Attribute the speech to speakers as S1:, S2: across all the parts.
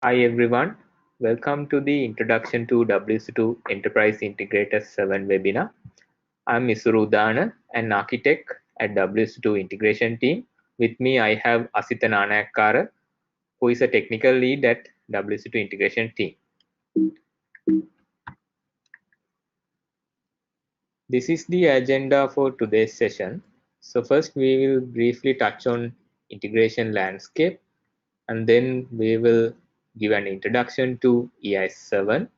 S1: Hi everyone, welcome to the Introduction to WSO2 Enterprise Integrator 7 webinar. I'm Misuru Udana, an architect at WSO2 integration team. With me I have Asita Nanayakkara, who is a technical lead at WSO2 integration team. This is the agenda for today's session. So first we will briefly touch on integration landscape, and then we will give an introduction to EI7,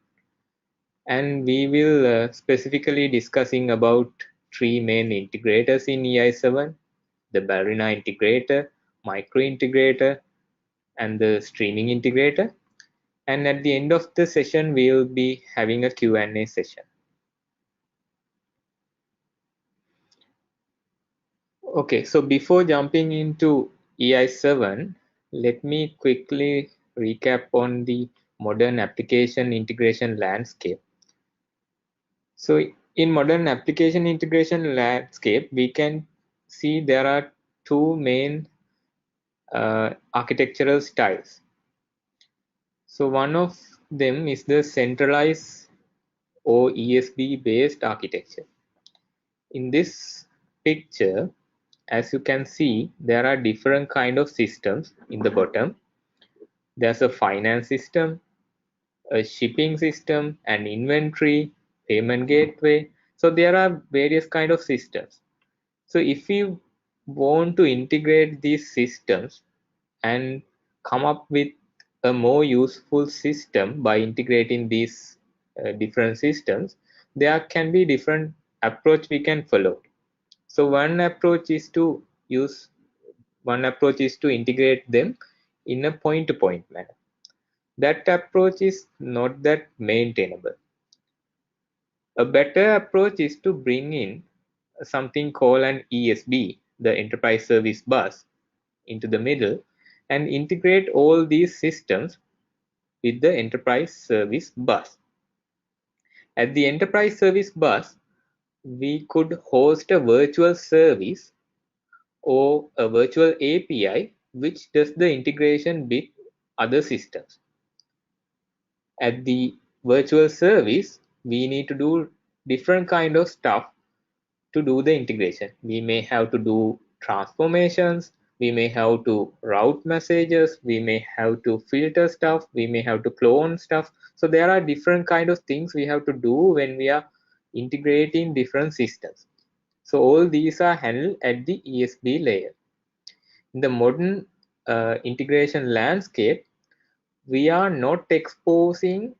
S1: and we will specifically discussing about three main integrators in EI7: the ballerina integrator, micro integrator, and the streaming integrator. And at the end of the session we will be having a Q&A session. Okay, so before jumping into EI7, let me quickly recap on the modern application integration landscape. So in modern application integration landscape, we can see there are two main architectural styles. So one of them is the centralized or ESB based architecture. In this picture, as you can see, there are different kind of systems in the bottom. There's a finance system, a shipping system, an inventory, payment gateway. So there are various kind of systems. So if you want to integrate these systems and come up with a more useful system by integrating these different systems, there can be different approach we can follow. So one approach is to integrate them in a point-to-point manner. That approach is not that maintainable. A better approach is to bring in something called an ESB, the Enterprise Service Bus, into the middle and integrate all these systems with the Enterprise Service Bus. At the Enterprise Service Bus, we could host a virtual service or a virtual API which does the integration with other systems. At the virtual service, we need to do different kind of stuff to do the integration. We may have to do transformations, we may have to route messages, we may have to filter stuff, we may have to clone stuff. So there are different kind of things we have to do when we are integrating different systems. So all these are handled at the ESB layer. In the modern integration landscape, we are not exposing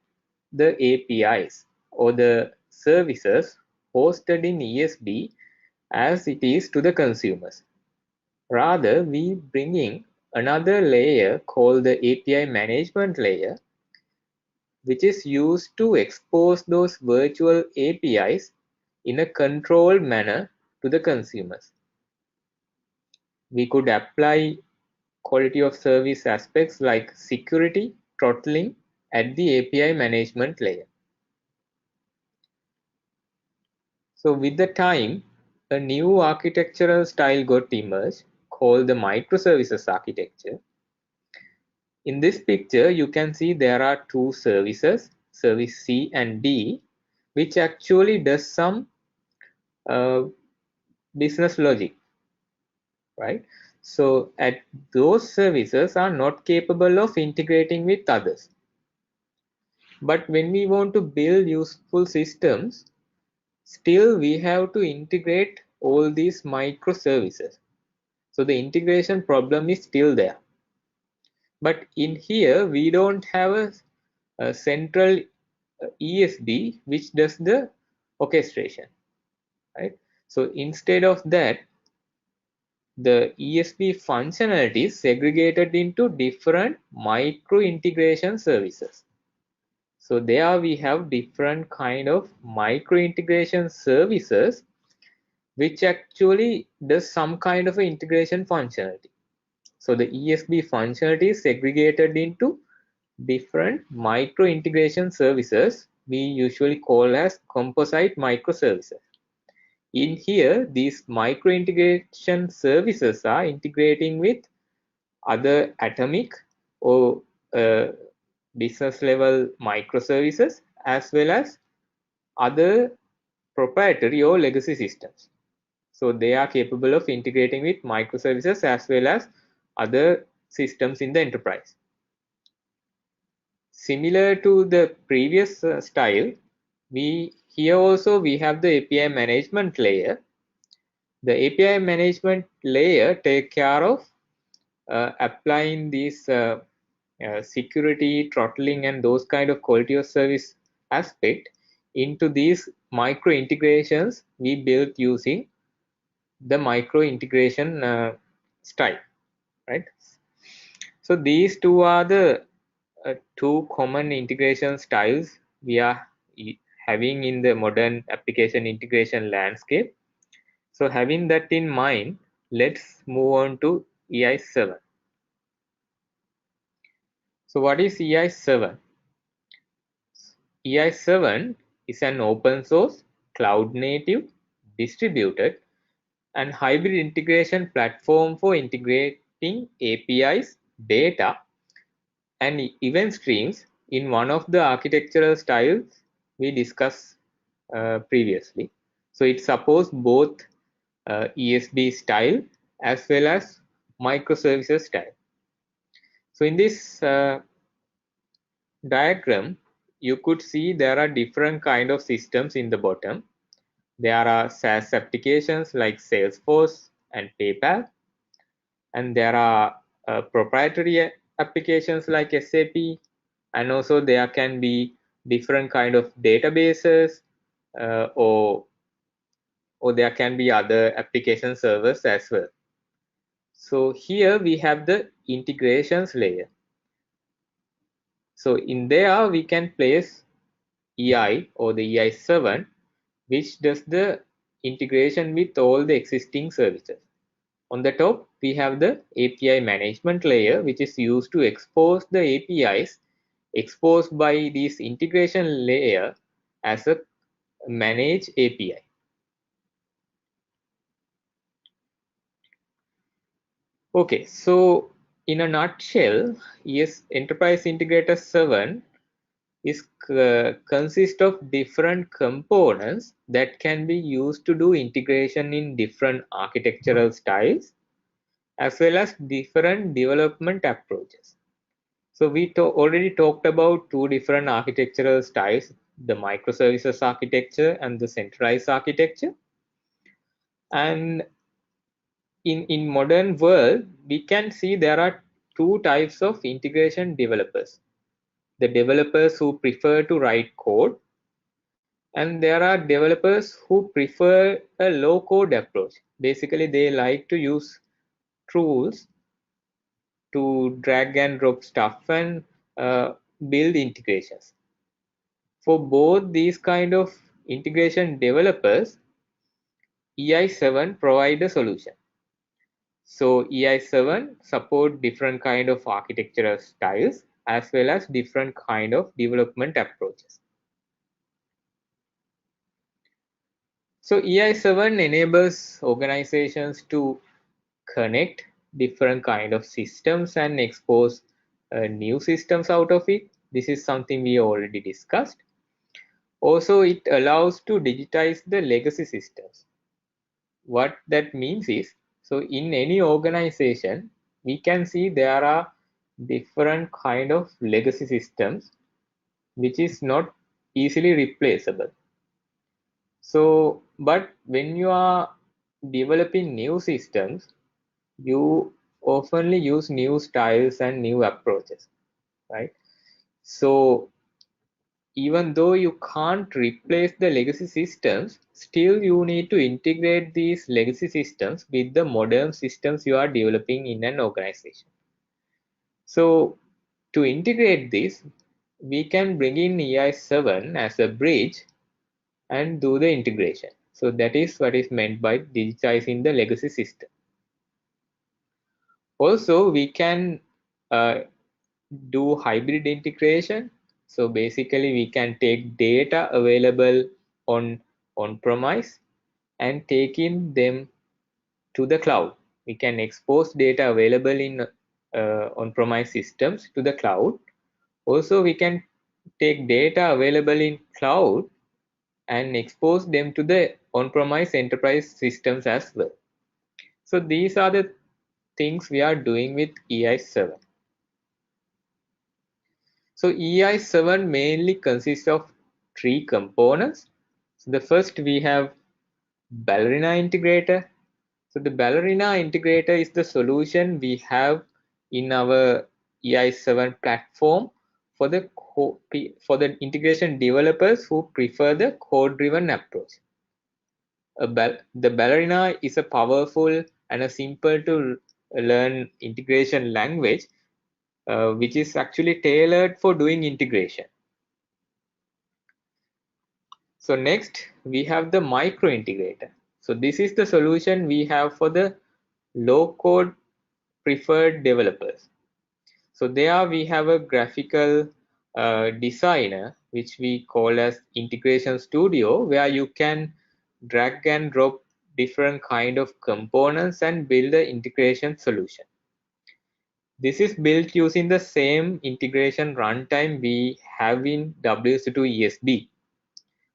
S1: the APIs or the services hosted in ESB as it is to the consumers. Rather, we bringing another layer called the API management layer, which is used to expose those virtual APIs in a controlled manner to the consumers. We could apply quality of service aspects like security throttling at the API management layer. So with the time, a new architectural style got emerged called the microservices architecture. In this picture, you can see there are two services, service C and D, which actually does some uh, business logic, right? So at those services are not capable of integrating with others. But when we want to build useful systems, still we have to integrate all these microservices. So the integration problem is still there. But in here, we don't have a central ESB which does the orchestration, right? So instead of that, the ESB functionality is segregated into different micro integration services. So there we have different kind of micro integration services which actually does some kind of integration functionality. So the ESB functionality is segregated into different micro integration services we usually call as composite microservices. In here, these micro integration services are integrating with other atomic or business level microservices as well as other proprietary or legacy systems. So they are capable of integrating with microservices as well as other systems in the enterprise. Similar to the previous style, here also we have the API management layer. The API management layer take care of applying these security, throttling, and those kind of quality of service aspect into these micro integrations we built using the micro integration style, right? So these two are the two common integration styles we are having in the modern application integration landscape. So having that in mind, let's move on to EI7. So what is EI7? EI7 is an open source, cloud native, distributed, and hybrid integration platform for integrating APIs, data, and event streams in one of the architectural styles we discussed previously. So it supports both ESB style as well as microservices style. So in this diagram, you could see there are different kind of systems in the bottom. There are SaaS applications like Salesforce and PayPal, and there are proprietary applications like SAP, and also there can be different kind of databases, or there can be other application servers as well. So here we have the integrations layer. So in there we can place EI or the EI7, which does the integration with all the existing services. On the top, we have the API management layer, which is used to expose the APIs exposed by this integration layer as a managed API. Okay, so in a nutshell, yes, Enterprise Integrator 7 is consist of different components that can be used to do integration in different architectural styles as well as different development approaches. So we already talked about two different architectural styles, the microservices architecture and the centralized architecture. And in modern world, we can see there are two types of integration developers. The developers who prefer to write code, and there are developers who prefer a low code approach. Basically, they like to use tools to drag and drop stuff and build integrations. For both these kind of integration developers, EI7 provide a solution. So EI7 support different kind of architectural styles as well as different kind of development approaches. So EI7 enables organizations to connect different kind of systems and expose new systems out of it. This is something we already discussed. Also, it allows to digitize the legacy systems. What that means is, so in any organization, we can see there are different kind of legacy systems which is not easily replaceable. So, but when you are developing new systems, you oftenly use new styles and new approaches, right? So even though you can't replace the legacy systems, still you need to integrate these legacy systems with the modern systems you are developing in an organization. So to integrate this, we can bring in EI7 as a bridge and do the integration. So that is what is meant by digitizing the legacy system. Also, we can do hybrid integration. So basically we can take data available on premise and taking them to the cloud. We can expose data available in on premise systems to the cloud, Also, we can take data available in cloud and expose them to the on-premise enterprise systems as well. So these are the things we are doing with EI7. So EI7 mainly consists of three components. So the first we have Ballerina integrator. So the Ballerina integrator is the solution we have in our EI7 platform for the integration developers who prefer the code-driven approach. The Ballerina is a powerful and a simple to learn integration language, which is actually tailored for doing integration. So next we have the micro integrator. So this is the solution we have for the low code preferred developers. So there we have a graphical designer, which we call as integration studio, where you can drag and drop different kind of components and build the integration solution. This is built using the same integration runtime we have in WSO2 ESB.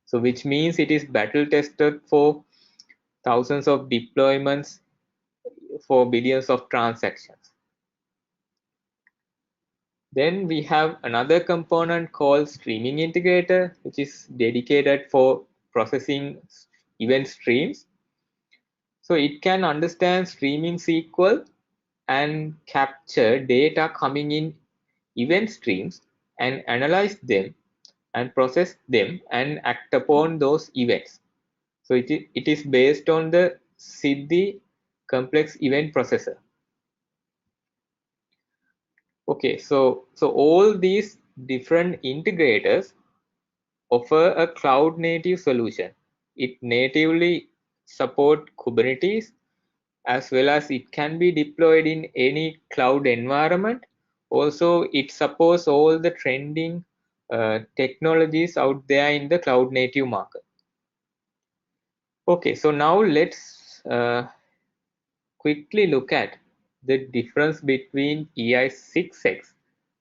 S1: So which means it is battle tested for thousands of deployments for billions of transactions. Then we have another component called streaming integrator, which is dedicated for processing event streams. So it can understand streaming SQL and capture data coming in event streams and analyze them and process them and act upon those events. So it is based on the SIDDI complex event processor. Okay, so all these different integrators offer a cloud native solution. It natively support Kubernetes, as well as it can be deployed in any cloud environment. Also, it supports all the trending technologies out there in the cloud native market. Okay, so now let's quickly look at the difference between EI6X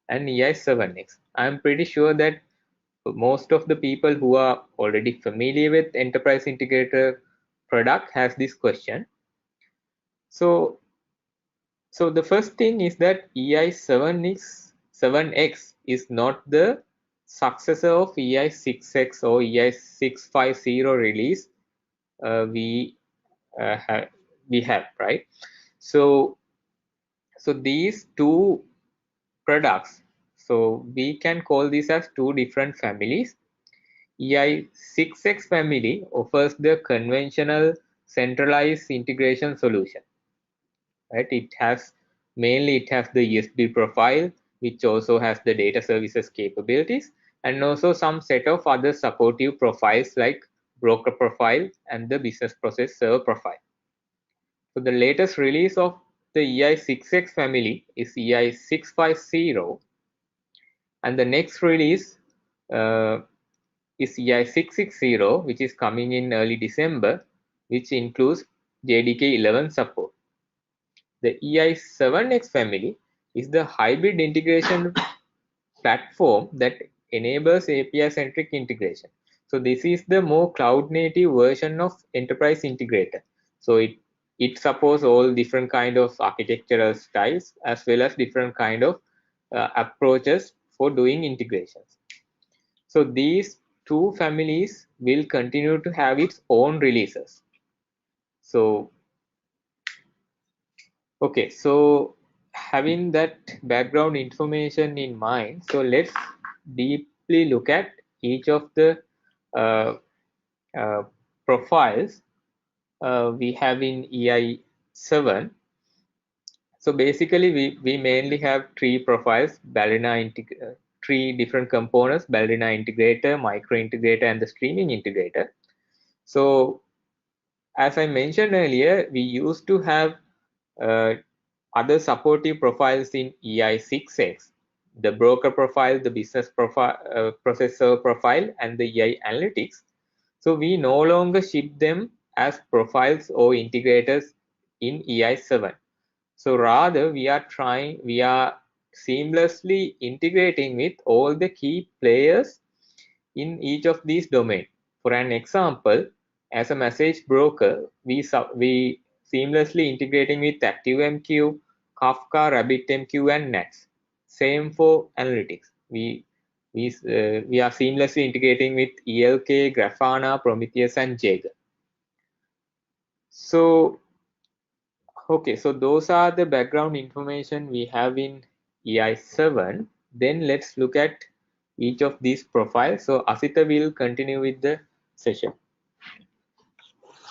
S1: and EI7X. I'm pretty sure that most of the people who are already familiar with enterprise integrator product has this question. So the first thing is that EI7X is not the successor of EI6X or EI650 release we have, right? So these two products, so we can call these as two different families. EI6X family offers the conventional centralized integration solution, right? It has the ESB profile, which also has the data services capabilities, and also some set of other supportive profiles like broker profile and the business process server profile. So the latest release of the EI6X family is EI650, and the next release is EI660, which is coming in early December, which includes JDK 11 support. The EI7X family is the hybrid integration platform that enables API-centric integration. So this is the more cloud-native version of Enterprise Integrator. So it supports all different kind of architectural styles as well as different kind of approaches for doing integrations. So these two families will continue to have its own releases. So okay, so having that background information in mind, so let's deeply look at each of the uh, uh, profiles we have in EI7. So basically, we mainly have three profiles: three different components: Ballerina integrator, micro integrator, and the streaming integrator. So as I mentioned earlier, we used to have uh, other supportive profiles in EI6X, the broker profile, the business profile, processor profile, and the EI analytics. So we no longer ship them as profiles or integrators in EI7. So rather we are seamlessly integrating with all the key players in each of these domains. For an example, as a message broker, we seamlessly integrating with ActiveMQ, Kafka, RabbitMQ, and Nats. Same for analytics. We are seamlessly integrating with ELK, Grafana, Prometheus, and Jaeger. So, okay, so those are the background information we have in EI7. Then let's look at each of these profiles. So Asita will continue with the session.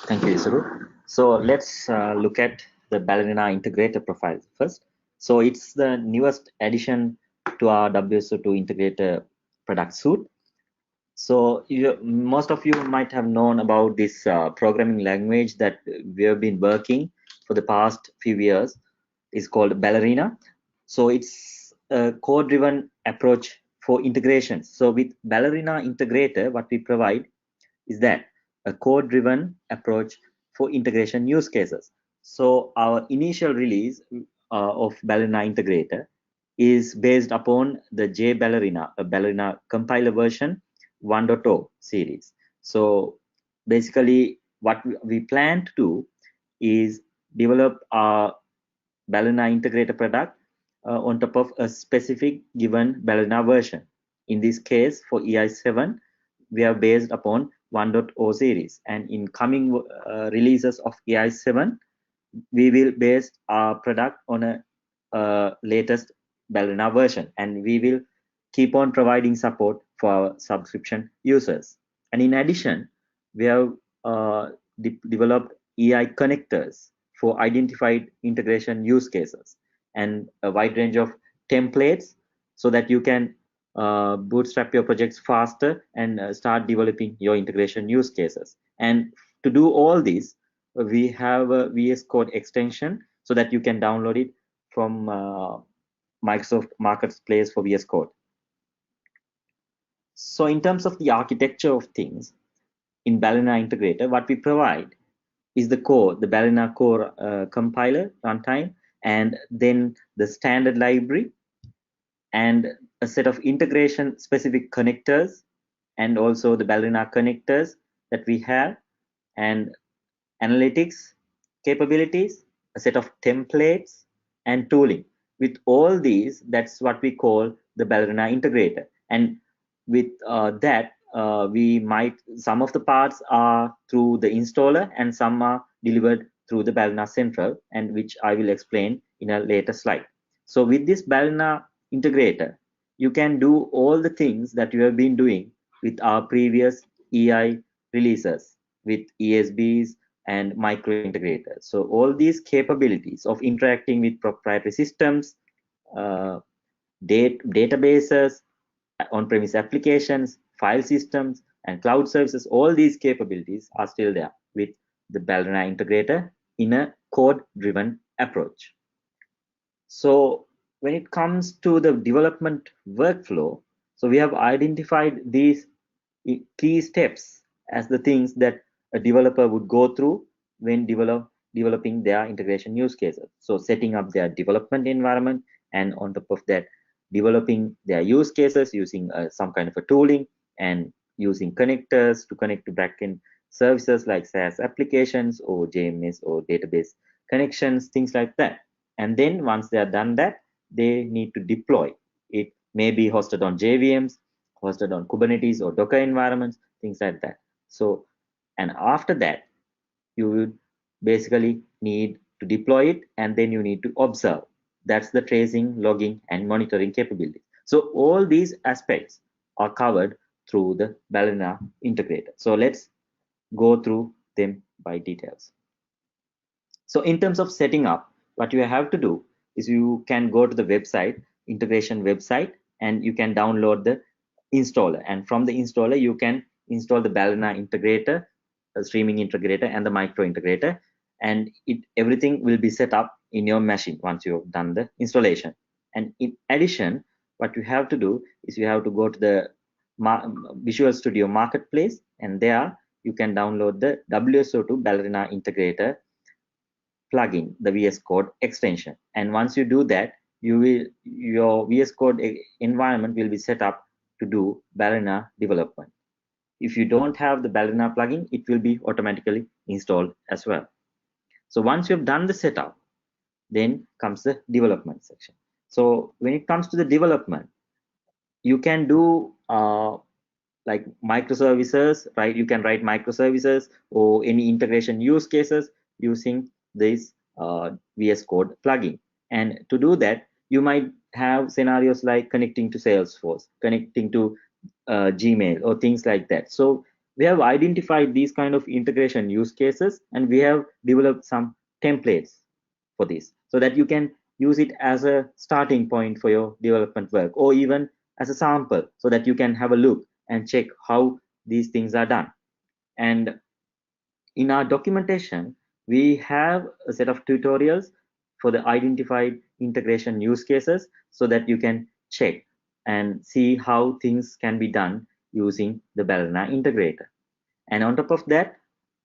S2: Thank you, Isuru. So let's look at the Ballerina integrator profile first. So it's the newest addition to our WSO2 integrator product suite. So most of you might have known about this programming language that we have been working for the past few years. It's called Ballerina. So it's a code-driven approach for integration. So with Ballerina integrator, what we provide is that a code-driven approach for integration use cases. So our initial release of Ballerina integrator is based upon the JBallerina, a Ballerina compiler version 1.0 series. So basically what we plan to do is develop our Ballerina integrator product on top of a specific given Ballerina version. In this case, for EI7, we are based upon 1.0 series, and in coming releases of EI7, we will base our product on a latest Ballerina version, and we will keep on providing support for our subscription users. And in addition, we have developed EI connectors for identified integration use cases and a wide range of templates so that you can bootstrap your projects faster and start developing your integration use cases. And to do all this, we have a VS Code extension so that you can download it from Microsoft Marketplace for VS Code. So in terms of the architecture of things, in Ballerina integrator, what we provide is the core, the Ballerina core compiler runtime, and then the standard library, and a set of integration specific connectors, and also the Ballerina connectors that we have, and analytics capabilities, a set of templates, and tooling. With all these, that's what we call the Ballerina integrator. And with that, some of the parts are through the installer and some are delivered through the Ballerina Central, and which I will explain in a later slide. So with this Ballerina integrator, you can do all the things that you have been doing with our previous EI releases with ESBs and micro integrators. So all these capabilities of interacting with proprietary systems, databases, on-premise applications, file systems, and cloud services, all these capabilities are still there with the Ballerina integrator in a code-driven approach. So when it comes to the development workflow, so we have identified these key steps as the things that a developer would go through when developing their integration use cases. So setting up their development environment, and on top of that, developing their use cases using some kind of a tooling, and using connectors to connect to backend services like SaaS applications or JMS or database connections, things like that. And then once they are done that, they need to deploy. It may be hosted on JVMs, hosted on Kubernetes or Docker environments, things like that. So, and after that, you would basically need to deploy it, and then you need to observe. That's the tracing, logging, and monitoring capability. So all these aspects are covered through the Ballerina integrator. So let's go through them by details. So in terms of setting up, what you have to do is you can go to the website, integration website, and you can download the installer. And from the installer, you can install the Ballerina integrator, the streaming integrator, and the micro integrator. And everything will be set up in your machine once you have done the installation. And in addition, what you have to do is you have to go to the Visual Studio Marketplace, and there you can download the WSO2 Ballerina integrator plugin, the VS Code extension. And once you do that, your VS Code environment will be set up to do Ballerina development. If you don't have the Ballerina plugin, it will be automatically installed as well. So once you have done the setup, then comes the development section. So when it comes to the development, you can do like microservices, right? You can write microservices or any integration use cases using this VS Code plugin. And to do that, you might have scenarios like connecting to Salesforce, connecting to Gmail, or things like that. So we have identified these kind of integration use cases, and we have developed some templates for this, so that you can use it as a starting point for your development work, or even as a sample, so that you can have a look and check how these things are done. And in our documentation, we have a set of tutorials for the identified integration use cases, so that you can check and see how things can be done using the Ballerina integrator. And on top of that,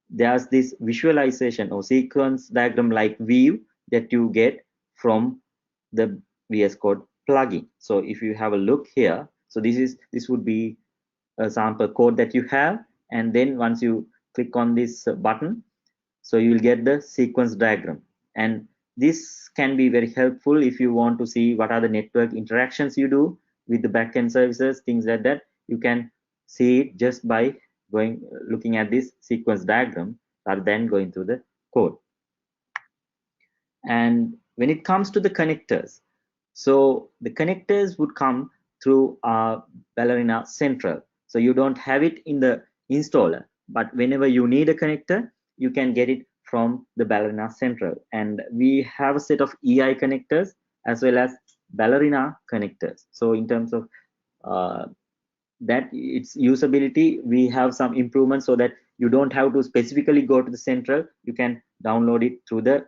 S2: there's this visualization or sequence diagram like view that you get from the VS Code plugin. So if you have a look here, so this would be a sample code that you have, and then once you click on this button, so you will get the sequence diagram. And this can be very helpful if you want to see what are the network interactions you do with the backend services, things like that. You can see it just by looking at this sequence diagram rather than going through the code. And when it comes to the connectors, so the connectors would come through Ballerina Central. So you don't have it in the installer, but whenever you need a connector, you can get it from the Ballerina Central. And we have a set of EI connectors as well as Ballerina connectors. So in terms of that its usability, we have some improvements, so that you don't have to specifically go to the Central. You can download it through the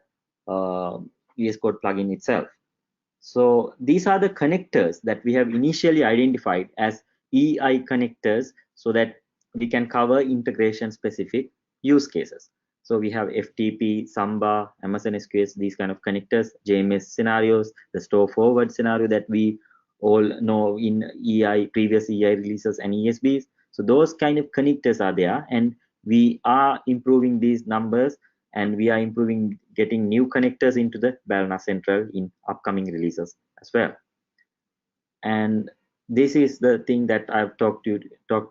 S2: VS Code plugin itself. So these are the connectors that we have initially identified as EI connectors, so that we can cover integration specific use cases. So we have FTP, Samba, Amazon SQS, these kind of connectors, JMS scenarios, the store forward scenario that we all know in EI, previous EI releases and ESBs. So those kind of connectors are there, and we are improving these numbers, and we are improving getting new connectors into the Ballerina Central in upcoming releases as well. And this is the thing that I've talked to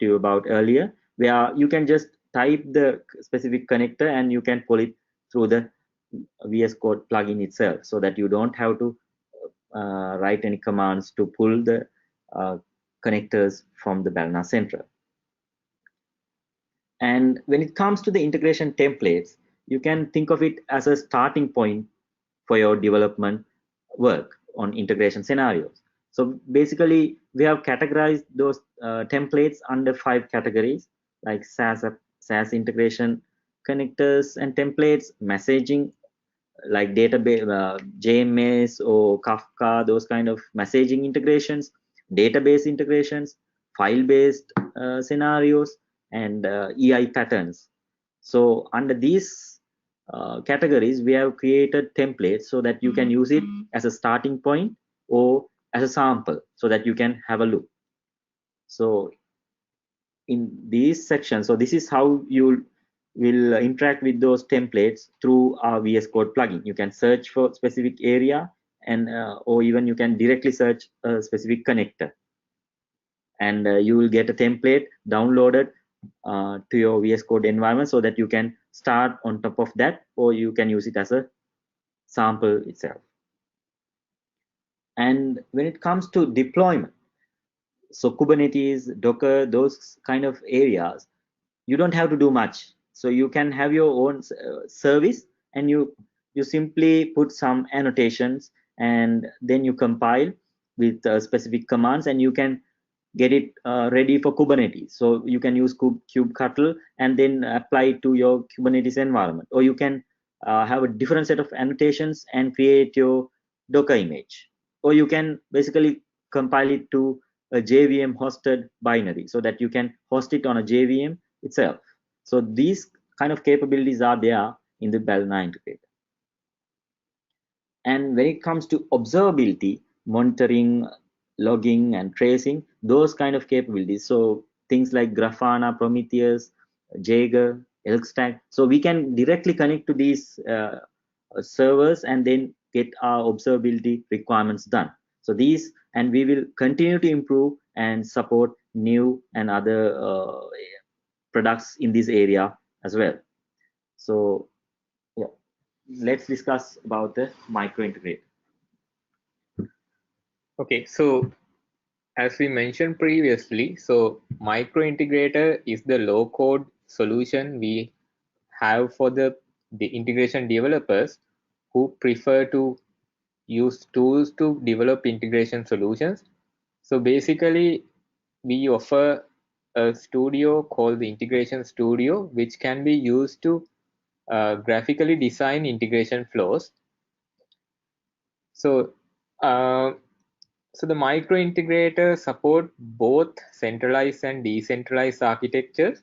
S2: you about earlier, where you can just type the specific connector and you can pull it through the VS Code plugin itself, so that you don't have to write any commands to pull the connectors from the Ballerina Central. And when it comes to the integration templates, you can think of it as a starting point for your development work on integration scenarios. So basically, we have categorized those templates under 5 categories, like SaaS integration connectors and templates, messaging, like database, JMS or Kafka, those kind of messaging integrations, database integrations, file-based scenarios, and EI patterns. So under these categories, we have created templates so that you can use it as a starting point or as a sample, so that you can have a look. So in these sections, so this is how you will interact with those templates through our VS Code plugin. You can search for specific area, and or even you can directly search a specific connector, and you will get a template downloaded to your VS Code environment, so that you can start on top of that, or you can use it as a sample itself. And when it comes to deployment, so Kubernetes, Docker, those kind of areas, you don't have to do much. So you can have your own service, and you simply put some annotations, and then you compile with specific commands, and you can get it ready for Kubernetes. So you can use kubectl and then apply it to your Kubernetes environment, or you can have a different set of annotations and create your Docker image, or you can basically compile it to a JVM hosted binary, so that you can host it on a JVM itself. So these kind of capabilities are there in the Ballerina integrator. And when it comes to observability, monitoring, logging, and tracing, those kind of capabilities. So things like Grafana, Prometheus, Jaeger, Elkstack. So we can directly connect to these servers and then get our observability requirements done. So these, and we will continue to improve and support new and other products in this area as well. So yeah, let's discuss about the micro integrator.
S1: Okay, so as we mentioned previously, so micro integrator is the low code solution we have for the integration developers who prefer to use tools to develop integration solutions. So basically, we offer a studio called the Integration Studio, which can be used to graphically design integration flows. So, so the micro integrator support both centralized and decentralized architectures.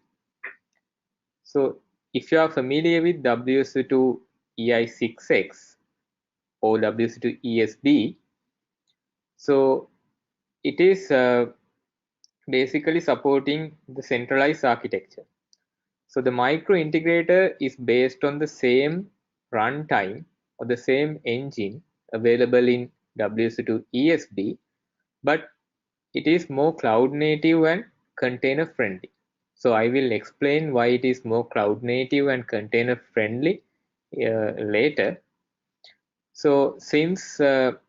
S1: So if you are familiar with WSO2 EI6X or WSO2 ESB, so it is basically supporting the centralized architecture. So the micro integrator is based on the same runtime or the same engine available in WSO2 ESB, but it is more cloud native and container friendly. So I will explain why it is more cloud native and container friendly later. So since it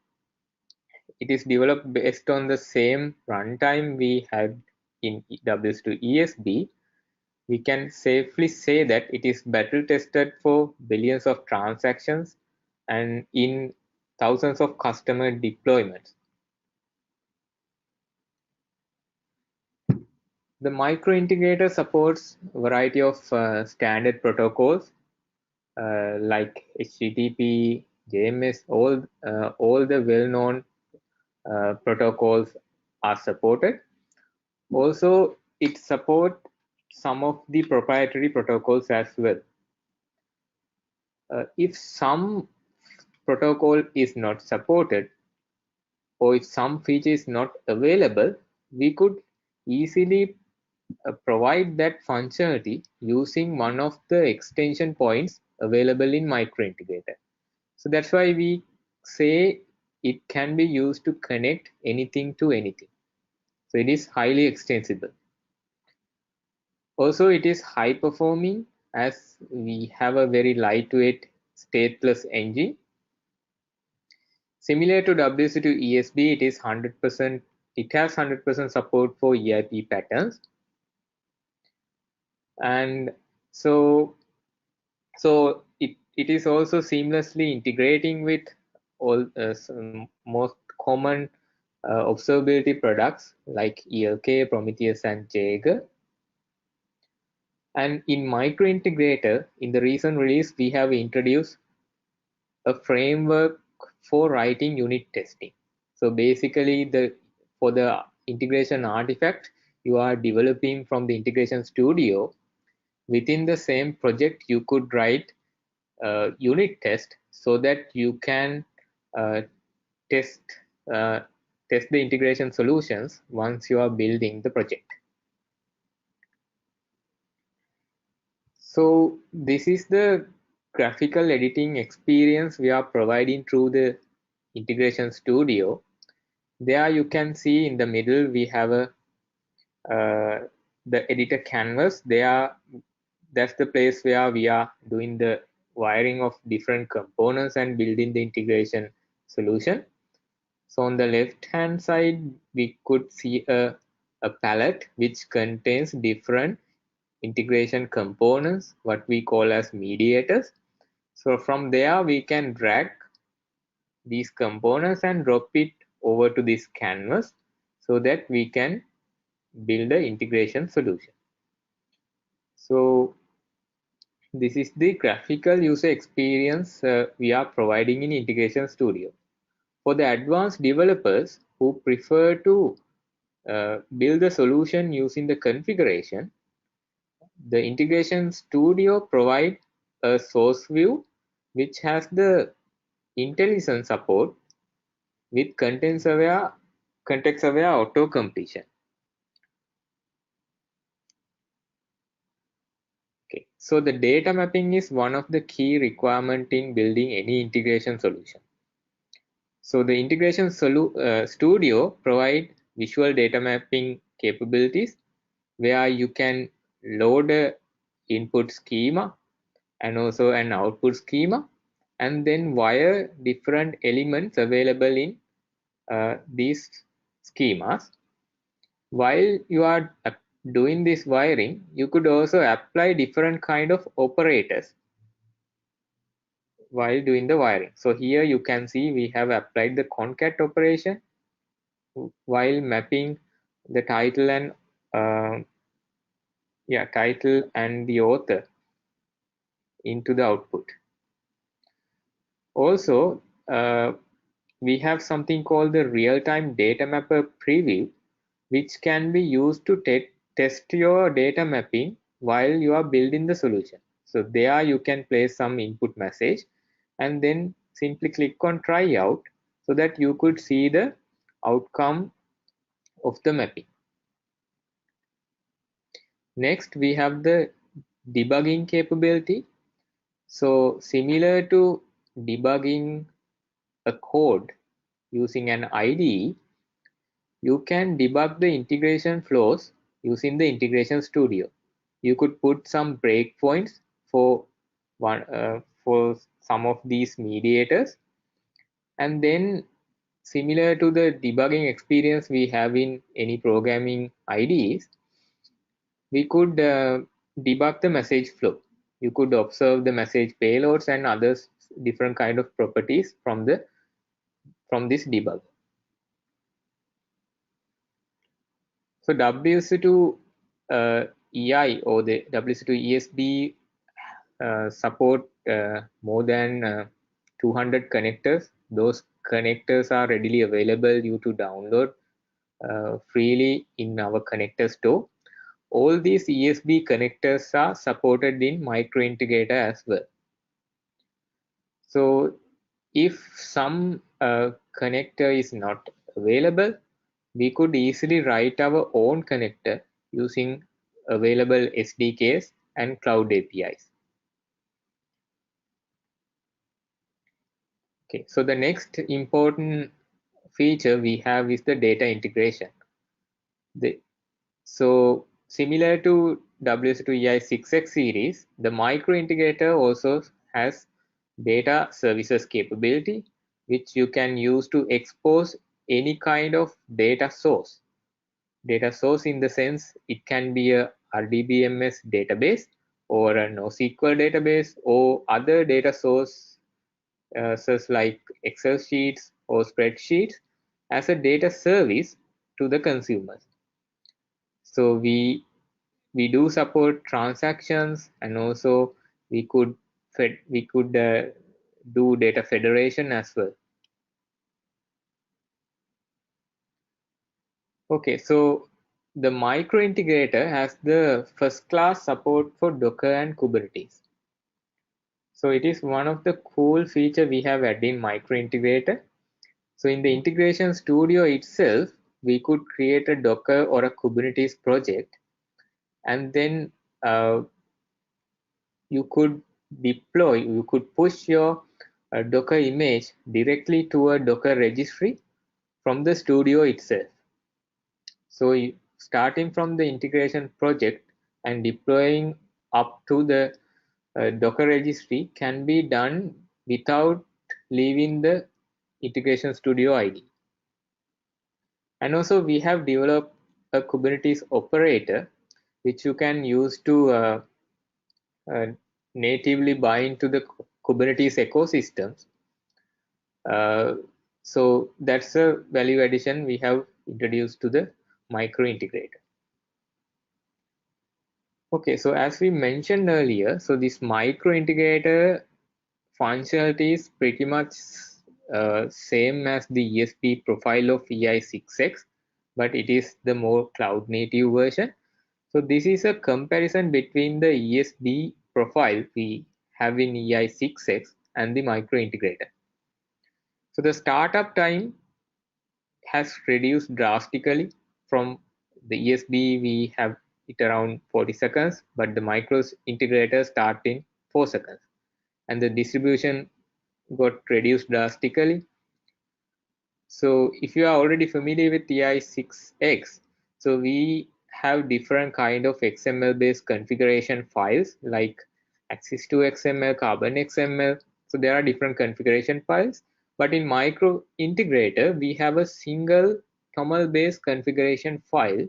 S1: is developed based on the same runtime we had in WSO2 ESB, we can safely say that it is battle tested for billions of transactions and in thousands of customer deployments. The micro integrator supports a variety of standard protocols like HTTP, JMS, all the well-known protocols are supported. Also, it supports some of the proprietary protocols as well. If some protocol is not supported or if some feature is not available, we could easily provide that functionality using one of the extension points available in micro integrator. So that's why we say it can be used to connect anything to anything. So it is highly extensible. Also, it is high performing as we have a very lightweight stateless engine. Similar to WSO2 ESB, it is 100%. It has 100% support for EIP patterns, and so it is also seamlessly integrating with all most common observability products like ELK, Prometheus, and Jaeger. And in micro integrator, in the recent release, we have introduced a framework for writing unit testing. So basically, for the integration artifact you are developing from the integration studio, within the same project you could write unit test so that you can uh, test uh, test the integration solutions once you are building the project. So this is the graphical editing experience we are providing through the integration studio. There you can see in the middle we have a the editor canvas. That's the place where we are doing the wiring of different components and building the integration solution. So on the left hand side we could see a palette which contains different integration components, what we call as mediators. So from there we can drag these components and drop it over to this canvas so that we can build an integration solution. So this is the graphical user experience we are providing in Integration Studio. For the advanced developers who prefer to build the solution using the configuration, the Integration Studio provides a source view which has the IntelliSense support with context-aware auto-completion. Okay, so the data mapping is one of the key requirements in building any integration solution. So the integration studio provide visual data mapping capabilities where you can load a input schema and also an output schema, and then wire different elements available in these schemas. While you are doing this wiring, you could also apply different kind of operators while doing the wiring. So here you can see we have applied the concat operation while mapping the title and title and the author into the output. Also, we have something called the real-time data mapper preview, which can be used to test your data mapping while you are building the solution. So there you can place some input message and then simply click on try out so that you could see the outcome of the mapping. Next, we have the debugging capability. So similar to debugging a code using an IDE, you can debug the integration flows using the Integration Studio. You could put some breakpoints for some of these mediators, and then similar to the debugging experience we have in any programming IDEs, we could debug the message flow. You could observe the message payloads and other different kind of properties from this debug. So WSO2 EI or the WSO2 ESB support more than 200 connectors. Those connectors are readily available you to download freely in our connector store. All these ESB connectors are supported in Micro Integrator as well. So if some connector is not available, we could easily write our own connector using available SDKs and cloud APIs. Okay, so the next important feature we have is the data integration. So similar to WSO2 6X series, the Micro Integrator also has data services capability, which you can use to expose any kind of data source. Data source in the sense it can be a RDBMS database or a NoSQL database or other data sources like Excel sheets or spreadsheets as a data service to the consumers. So we do support transactions, and also we could do data federation as well. Okay, so the Micro Integrator has the first class support for Docker and Kubernetes. So it is one of the cool feature we have added in Micro Integrator. So in the Integration Studio itself, we could create a Docker or a Kubernetes project, and then you could push your Docker image directly to a Docker registry from the studio itself. So starting from the integration project and deploying up to the Docker registry can be done without leaving the Integration Studio ID. And also we have developed a Kubernetes operator which you can use to natively bind to the Kubernetes ecosystems. So that's a value addition we have introduced to the Micro Integrator. Okay, so as we mentioned earlier, so this Micro Integrator functionality is pretty much same as the ESB profile of EI6X, but it is the more cloud native version. So this is a comparison between the ESB profile we have in EI6X and the Micro Integrator. So the startup time has reduced drastically. From the ESB, we have it around 40 seconds, but the micros integrator start in 4 seconds. And the distribution got reduced drastically. So if you are already familiar with TI6X, so we have different kind of XML based configuration files like Axis2 XML, Carbon XML. So there are different configuration files, but in micro integrator, we have a single TOML based configuration file,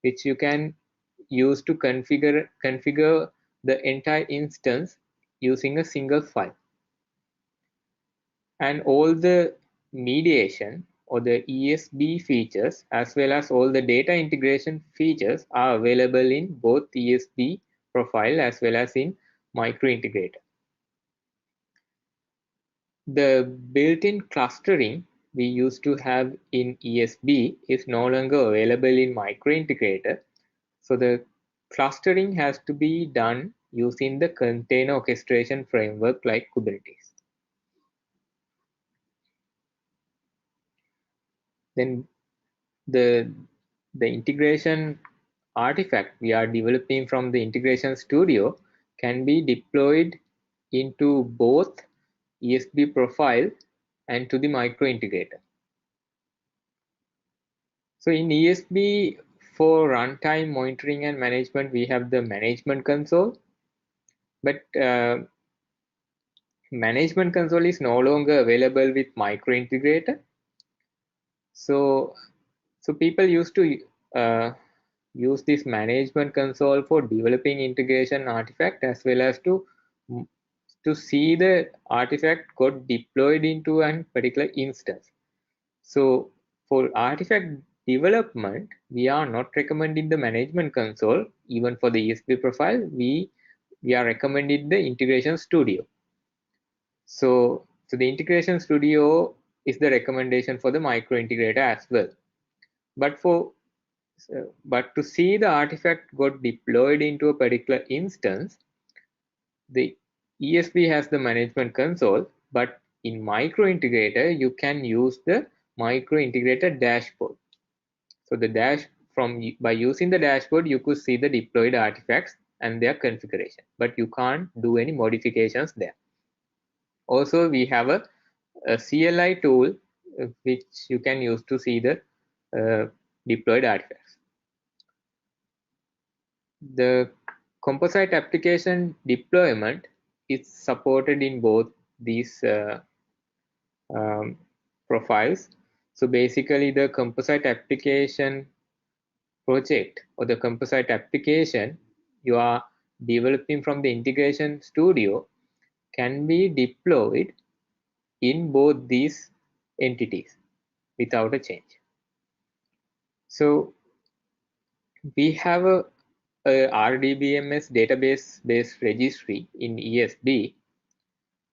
S1: which you can use to configure the entire instance using a single file. And all the mediation or the ESB features as well as all the data integration features are available in both ESB profile as well as in micro integrator. The built-in clustering we used to have in ESB is no longer available in micro integrator. So the clustering has to be done using the container orchestration framework like Kubernetes. Then the integration artifact we are developing from the integration studio can be deployed into both ESB profile and to the micro integrator. So in ESB, for runtime monitoring and management, we have the management console, but management console is no longer available with micro integrator. So people used to use this management console for developing integration artifact as well as to see the artifact got deployed into a particular instance. So for artifact development, we are not recommending the management console. Even for the ESB profile, we are recommending the integration studio. So the integration studio is the recommendation for the micro integrator as well. But to see the artifact got deployed into a particular instance, the ESB has the management console, but in micro integrator, you can use the micro integrator dashboard. So by using the dashboard, you could see the deployed artifacts and their configuration, but you can't do any modifications there. Also, we have a CLI tool which you can use to see the deployed artifacts. The composite application deployment is supported in both these profiles. So basically, the composite application project or the composite application you are developing from the integration studio can be deployed in both these entities without a change. So we have a RDBMS database based registry in ESB,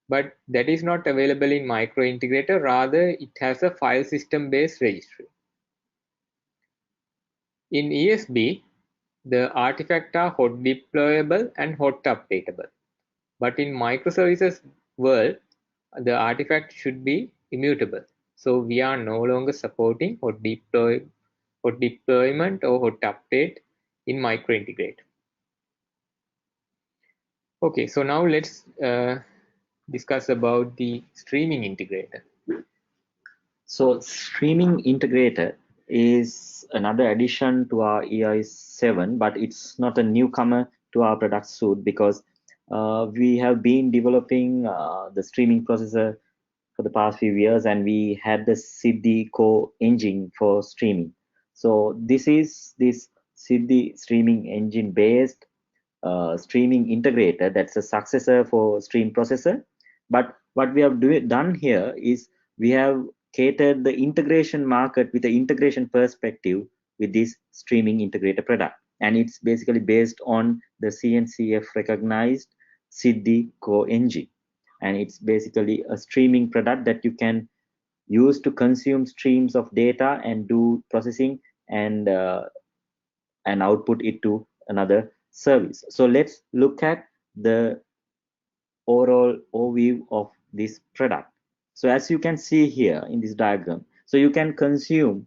S1: but that is not available in micro integrator. Rather, it has a file system based registry. In ESB, the artifacts are hot deployable and hot updatable. But in microservices world, the artifact should be immutable. So we are no longer supporting hot deployment or hot update in micro integrator. Okay, so now let's discuss about the streaming integrator.
S2: So streaming integrator is another addition to our EI7, but it's not a newcomer to our product suite because we have been developing the streaming processor for the past few years, and we had the Siddhi core engine for streaming. So this is this Siddhi streaming engine based streaming integrator that's a successor for stream processor. But what we have done here is we have catered the integration market with the integration perspective with this streaming integrator product, and it's basically based on the CNCF recognized Siddhi core engine, and it's basically a streaming product that you can use to consume streams of data and do processing and output it to another service. So let's look at the overall overview of this product. So as you can see here in this diagram, So you can consume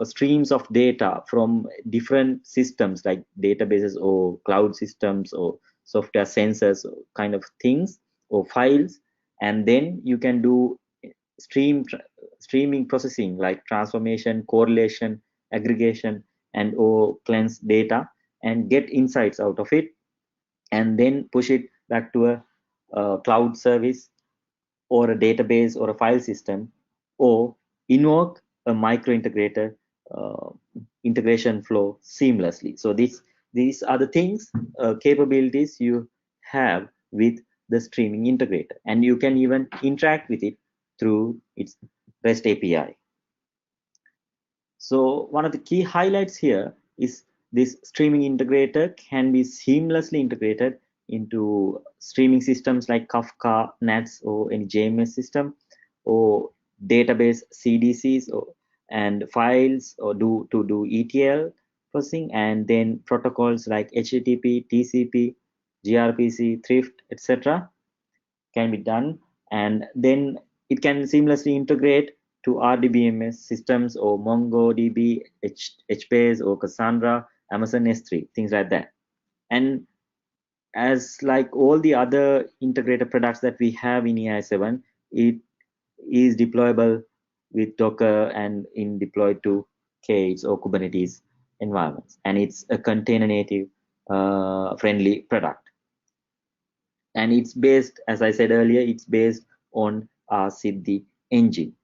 S2: streams of data from different systems like databases or cloud systems or software sensors or kind of things or files, and then you can do streaming processing like transformation, correlation, aggregation, and or cleanse data and get insights out of it, and then push it back to a cloud service or a database or a file system, or invoke a micro integrator uh, integration flow seamlessly. So these are the things, capabilities you have with the streaming integrator, and you can even interact with it through its REST API. So one of the key highlights here is this streaming integrator can be seamlessly integrated into streaming systems like Kafka, NATS, or any JMS system, or database CDCs, or and files, or do ETL processing, and then protocols like HTTP, TCP, gRPC, Thrift, etc. can be done, and then it can seamlessly integrate to RDBMS systems or MongoDB, HBase or Cassandra, Amazon S3, things like that. And as like all the other integrated products that we have in EI7, it is deployable with Docker and in deployed to K8s or Kubernetes environments. And it's a container native friendly product. And it's based, as I said earlier, it's based on our Siddhi engine.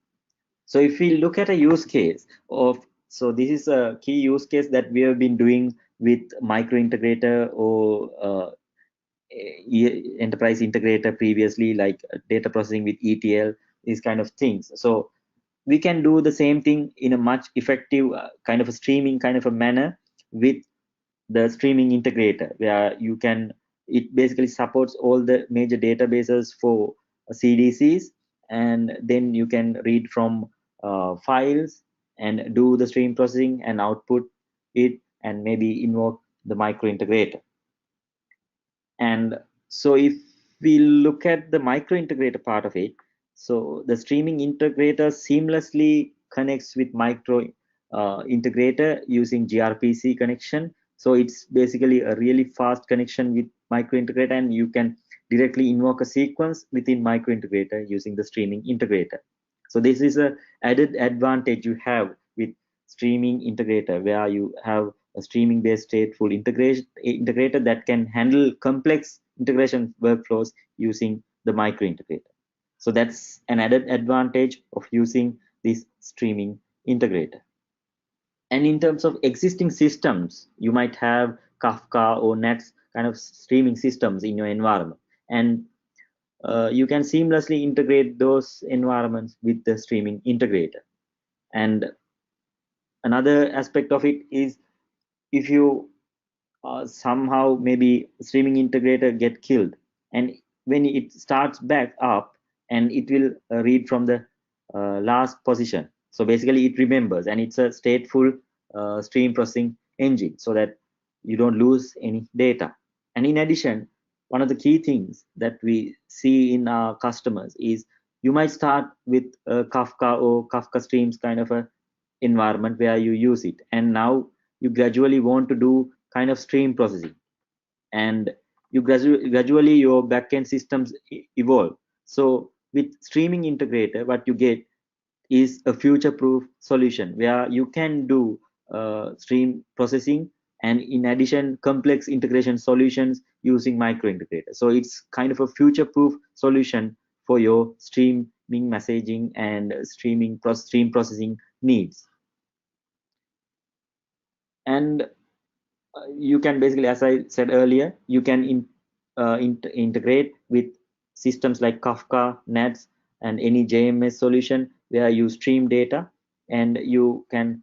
S2: So if we look at a use case of, so this is a key use case that we have been doing with micro integrator or enterprise integrator previously, like data processing with ETL, these kind of things. So we can do the same thing in a much effective kind of a streaming kind of a manner with the streaming integrator, where you can, it basically supports all the major databases for CDCs, and then you can read from files and do the stream processing and output it, and maybe invoke the micro integrator. And so if we look at the micro integrator part of it, so the streaming integrator seamlessly connects with micro integrator using gRPC connection. So it's basically a really fast connection with micro integrator, and you can directly invoke a sequence within micro integrator using the streaming integrator. So this is a added advantage you have with streaming integrator, where you have a streaming based stateful integrator that can handle complex integration workflows using the micro integrator. So that's an added advantage of using this streaming integrator. And in terms of existing systems, you might have Kafka or Nets kind of streaming systems in your environment, and you can seamlessly integrate those environments with the streaming integrator. And another aspect of it is, if you somehow maybe streaming integrator get killed, and when it starts back up, and it will read from the last position. So basically it remembers, and it's a stateful stream processing engine, so that you don't lose any data. And in addition, one of the key things that we see in our customers is, you might start with Kafka or Kafka streams kind of a environment where you use it, and now you gradually want to do kind of stream processing, and you gradually your backend systems evolve. So with streaming integrator, what you get is a future proof solution where you can do stream processing, and in addition complex integration solutions using micro integrator. So it's kind of a future proof solution for your streaming messaging and stream processing needs. And you can basically, as I said earlier, you can integrate with systems like Kafka, Nets, and any JMS solution where you stream data, and you can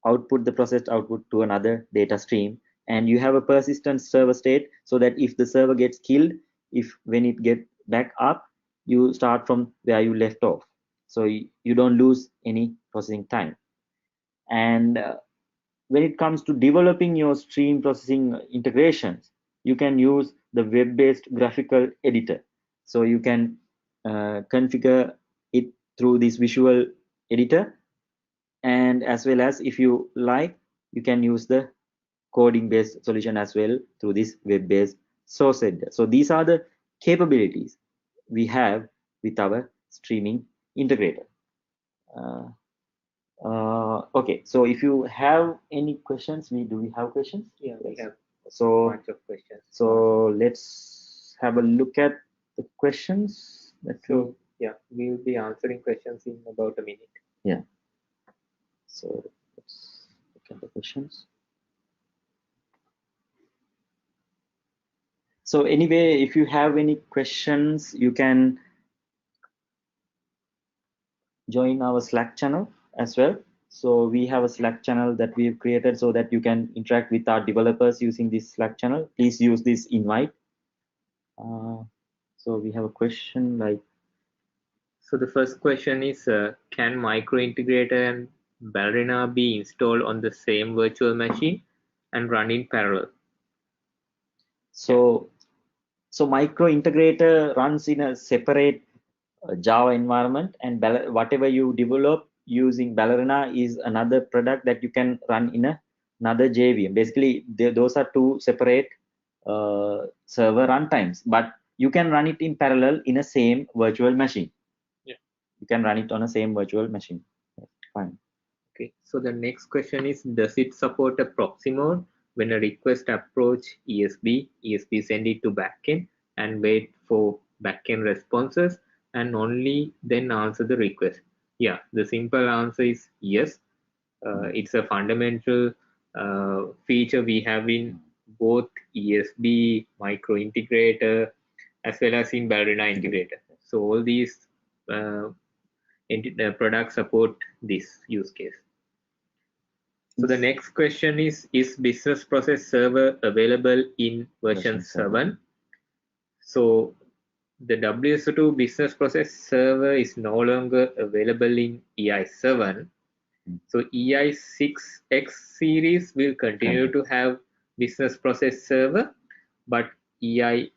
S2: output the processed output to another data stream, and you have a persistent server state, so that if the server gets killed, if when it get back up, you start from where you left off, so you don't lose any processing time. And when it comes to developing your stream processing integrations, you can use the web-based graphical editor. So you can configure it through this visual editor, and as well as if you like, you can use the coding based solution as well through this web based source editor. So these are the capabilities we have with our streaming integrator. Okay, so if you have any questions, do we have questions?
S1: Yeah, we have
S2: so
S1: bunch of questions.
S2: So let's have a look at the questions that
S1: yeah, we will be answering questions in about a minute.
S2: Yeah. So let's look at the questions. So anyway, if you have any questions, you can join our Slack channel as well. So we have a Slack channel that we've created so that you can interact with our developers using this Slack channel. Please use this invite. So we have a question like.
S1: So the first question is, can micro integrator and Ballerina be installed on the same virtual machine and run in parallel?
S2: So micro integrator runs in a separate Java environment, and whatever you develop using Ballerina is another product that you can run in another JVM. Basically, those are two separate server runtimes, but you can run it in parallel in a same virtual machine.
S1: Yeah,
S2: you can run it on a same virtual machine. Fine.
S1: Okay, so the next question is, does it support a proxy mode when a request approach ESB send it to backend and wait for backend responses and only then answer the request? Yeah, the simple answer is yes. It's a fundamental feature we have in both ESB micro integrator as well as in Ballerina integrator. So all these products support this use case. So the next question is business process server available in version 7? So the WSO2 business process server is no longer available in EI7. So EI6X series will continue to have business process server, but in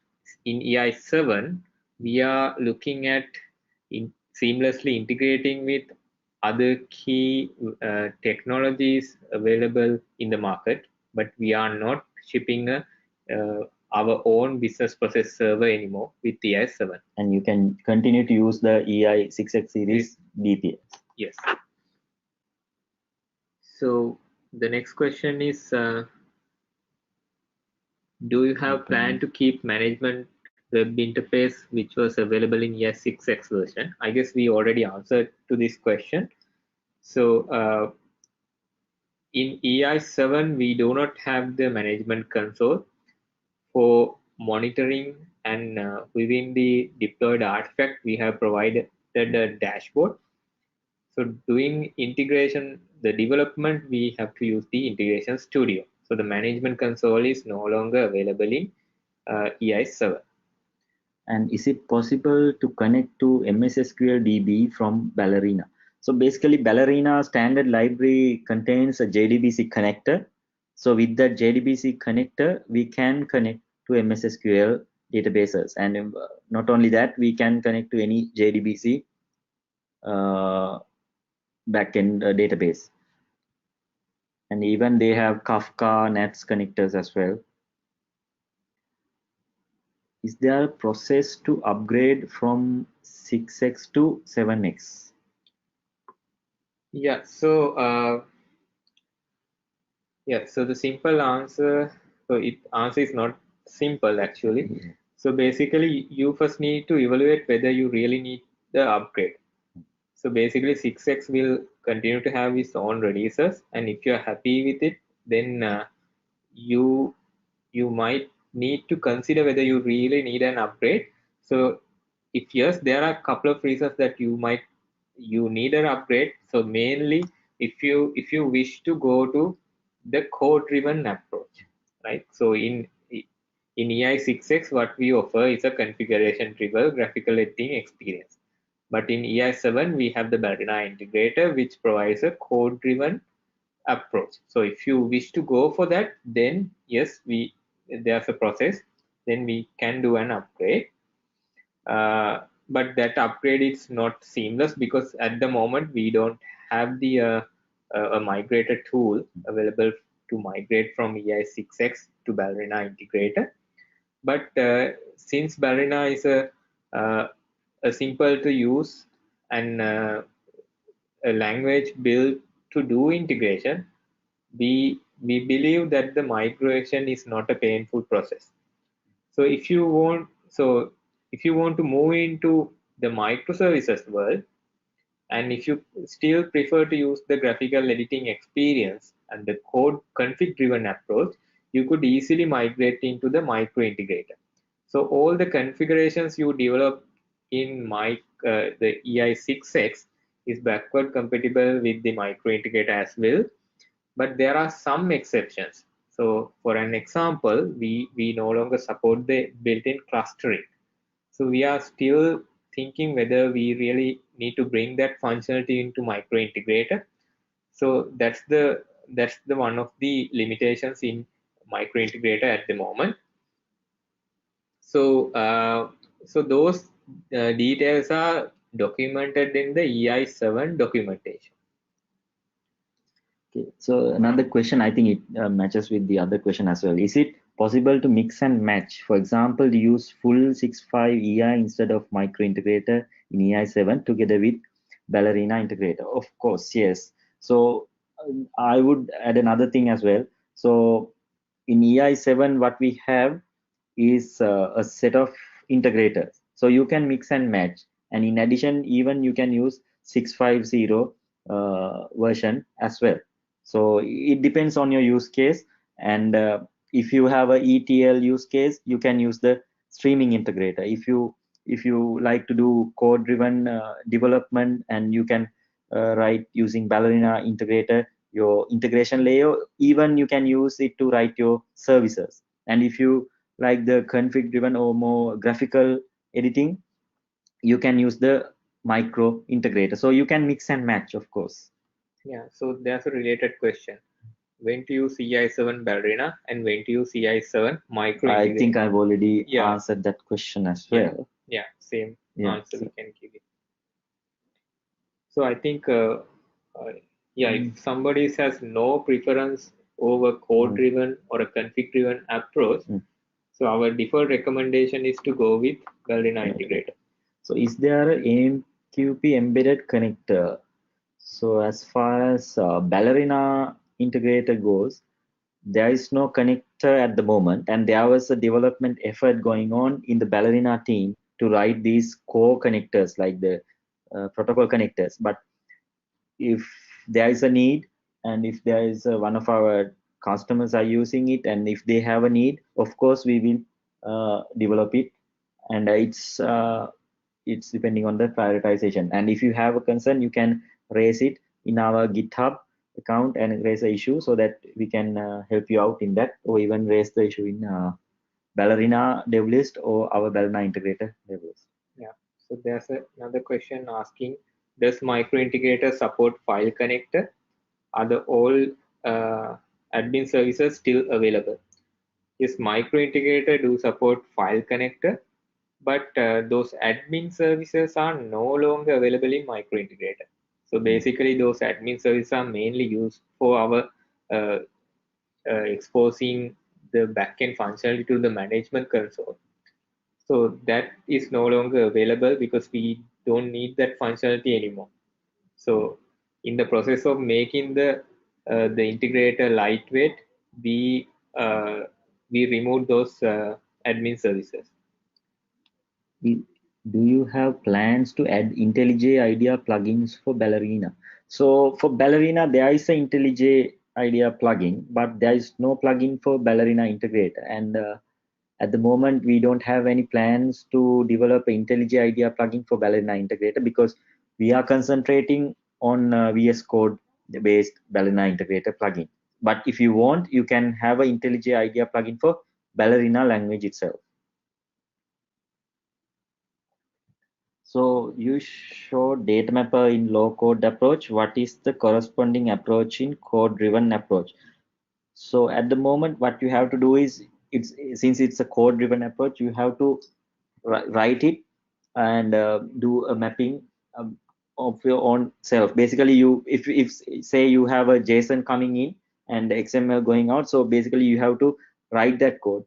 S1: EI7, we are looking at seamlessly integrating with other key technologies available in the market, but we are not shipping our own business process server anymore with EI7.
S2: And you can continue to use the EI6X series BPS.
S1: Yes. So the next question is, do you have plan to keep management web interface which was available in EI6X version? I guess we already answered to this question. So in EI7, we do not have the management console for monitoring, and within the deployed artifact, we have provided a dashboard. So doing integration, the development, we have to use the integration studio. So the management console is no longer available in EI7.
S2: And is it possible to connect to MS SQL DB from Ballerina? So basically, Ballerina standard library contains a JDBC connector. So with that JDBC connector, we can connect to MS SQL databases. And not only that, we can connect to any JDBC backend database. And even they have Kafka NATS connectors as well. Is there a process to upgrade from 6x to 7x?
S1: Yeah, so so the simple answer, answer is not simple actually. So basically, you first need to evaluate whether you really need the upgrade. So basically 6x will continue to have its own releases, and if you're happy with it, then you might need to consider whether you really need an upgrade. So if yes, there are a couple of reasons that you need an upgrade. So mainly if you wish to go to the code driven approach, right? So in EI6X, what we offer is a configuration driven graphical editing experience. But in EI7, we have the Ballerina integrator, which provides a code driven approach. So if you wish to go for that, then yes, there's a process, then we can do an upgrade. But that upgrade is not seamless because at the moment we don't have the a migrator tool available to migrate from EI6X to Ballerina Integrator. But since Ballerina is a simple to use and a language built to do integration, we believe that the migration is not a painful process. So if you want to move into the microservices world, and if you still prefer to use the graphical editing experience and the code config driven approach, you could easily migrate into the micro integrator. So all the configurations you develop in the EI6X is backward compatible with the micro integrator as well, but there are some exceptions. So for an example, we no longer support the built-in clustering. So we are still thinking whether we really need to bring that functionality into micro integrator. So that's the one of the limitations in micro integrator at the moment. So so those details are documented in the EI7 documentation.
S2: Okay, so another question, I think it matches with the other question as well. Is it possible to mix and match? For example, use full 6.5 EI instead of micro integrator in EI7 together with Ballerina integrator? Of course, yes. So I would add another thing as well. So in EI7, what we have is a set of integrators. So you can mix and match. And in addition, even you can use 650 version as well. So it depends on your use case. And if you have a ETL use case, you can use the streaming integrator. If you like to do code driven development, and you can write using Ballerina integrator, your integration layer, even you can use it to write your services. And if you like the config driven or more graphical editing, you can use the micro integrator. So you can mix and match, of course.
S1: Yeah, so there's a related question. When to use EI7 Ballerina and when to use EI7 micro integrator?
S2: I think I've already answered that question as well.
S1: Yeah, same answer we can give it. So I think, if somebody has no preference over code-driven or a config-driven approach, so our default recommendation is to go with Ballerina integrator.
S2: So is there an AMQP embedded connector? So as far as Ballerina integrator goes, there is no connector at the moment, and there was a development effort going on in the Ballerina team to write these core connectors like the protocol connectors. But if there is a need, and if there is one of our customers are using it, and if they have a need, of course we will develop it. And it's depending on the prioritization. And if you have a concern, you can raise it in our GitHub account and raise the issue so that we can help you out in that, or even raise the issue in Ballerina dev list or our Ballerina integrator dev list.
S1: Yeah, so there's another question asking, does micro integrator support file connector? Are the all admin services still available? Yes, micro integrator do support file connector, but those admin services are no longer available in micro integrator. So basically those admin services are mainly used for our exposing the backend functionality to the management console. So that is no longer available because we don't need that functionality anymore. So in the process of making the integrator lightweight, we remove those admin services.
S2: Do you have plans to add IntelliJ IDEA plugins for Ballerina? So for Ballerina, there is an IntelliJ IDEA plugin, but there is no plugin for Ballerina integrator. And at the moment, we don't have any plans to develop an IntelliJ IDEA plugin for Ballerina integrator, because we are concentrating on VS Code based Ballerina integrator plugin. But if you want, you can have an IntelliJ IDEA plugin for Ballerina language itself. So you show data mapper in low code approach. What is the corresponding approach in code driven approach? So at the moment, what you have to do is, since it's a code driven approach, you have to write it and do a mapping of your own self. Basically, you if say you have a JSON coming in and XML going out, so basically you have to write that code,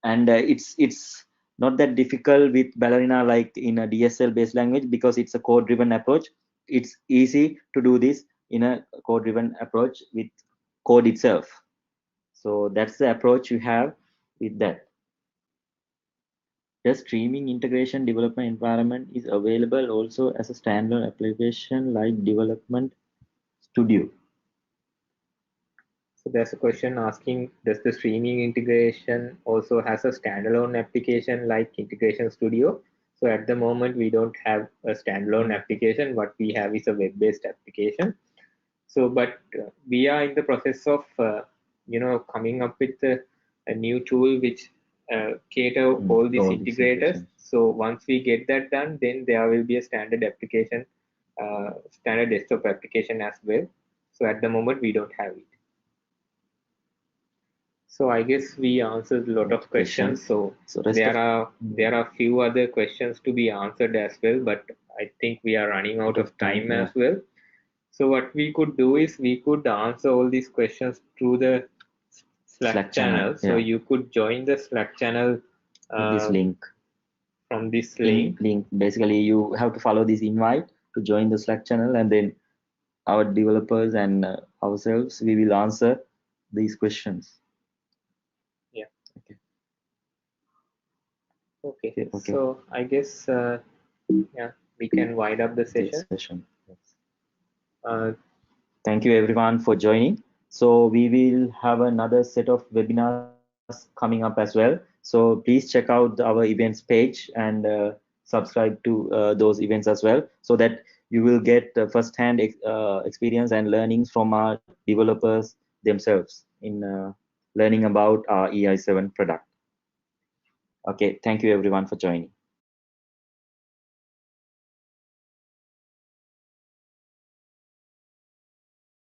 S2: and it's not that difficult with Ballerina like in a DSL based language, because it's a code driven approach. It's easy to do this in a code driven approach with code itself. So that's the approach you have with that. The streaming integration development environment is available also as a standalone application like Development Studio.
S1: So there's a question asking, does the streaming integration also has a standalone application like Integration Studio? So at the moment, we don't have a standalone application. What we have is a web-based application. So, but we are in the process of, coming up with a new tool which cater all these integrators. So once we get that done, then there will be a standard application, standard desktop application as well. So at the moment, we don't have it. So I guess we answered a lot of questions. So there are few other questions to be answered as well, but I think we are running out of time as well. So what we could do is we could answer all these questions through the Slack channel. So you could join the Slack channel
S2: this link.
S1: From this link.
S2: Basically, you have to follow this invite to join the Slack channel, and then our developers and ourselves, we will answer these questions.
S1: Yeah. Okay. So I guess yeah, we can wind up the session.
S2: Yes. Thank you everyone for joining. So we will have another set of webinars coming up as well. So please check out our events page and subscribe to those events as well, so that you will get first-hand experience and learnings from our developers themselves in learning about our EI7 product. Okay, thank you everyone for joining.